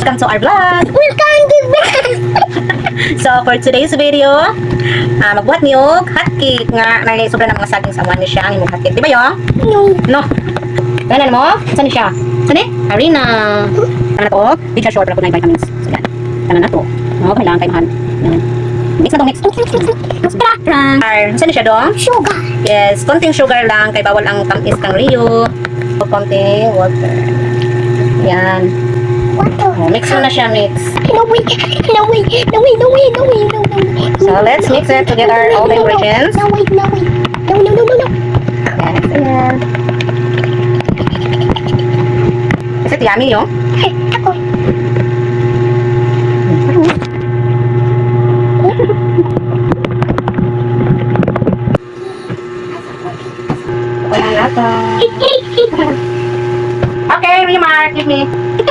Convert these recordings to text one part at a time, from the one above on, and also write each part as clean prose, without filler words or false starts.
Welcome to our vlog! Welcome to back! So, for today's video, magbuhat niyog hotcake nga na sobra ng mga saging sa awan ni siya ang imong hotcake. Di ba yung? No. No. Ganan mo? Saan ni siya? Saan eh? Harina. Ano na to? Di siya short, pero po na yung vitamins. So, yan. Ano na to? No, kailangan kayo mahal. Yan. Mix na to, mix. Saan ni siya dong? Sugar. Yes, konting sugar lang, kay bawal ang tamis kang Rio. O konting water. Yan. Water. Oh, mix mo na siya, mix. No way. So, let's mix it together, all the ingredients. No. Yes, ayan. Is it yummy, yung? Ako. Wala na to. Okay, Remark, give me.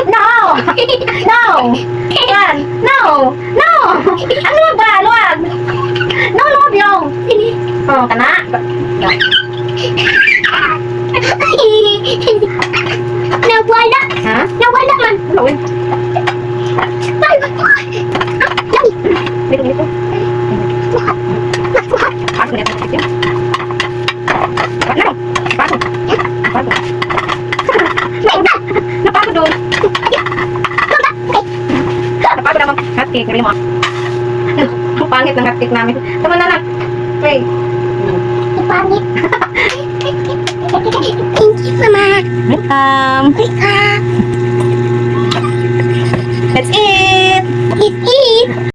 No! No! Yan! No! No! Ano ba? Luwag! No, luwag yung! Oh, kana? Nawala. Ha? Nawala man. Lawin. Dito, dito. Pasok niya. Ano? Pasok. Pasok. Napagod doon. Napagod naman. Hotcake, nabili mo. Ang pangit ng hotcake namin. Tama na lang. Wait. Pangit. Thank you, Mama. Welcome. Welcome. Let's eat. Eat.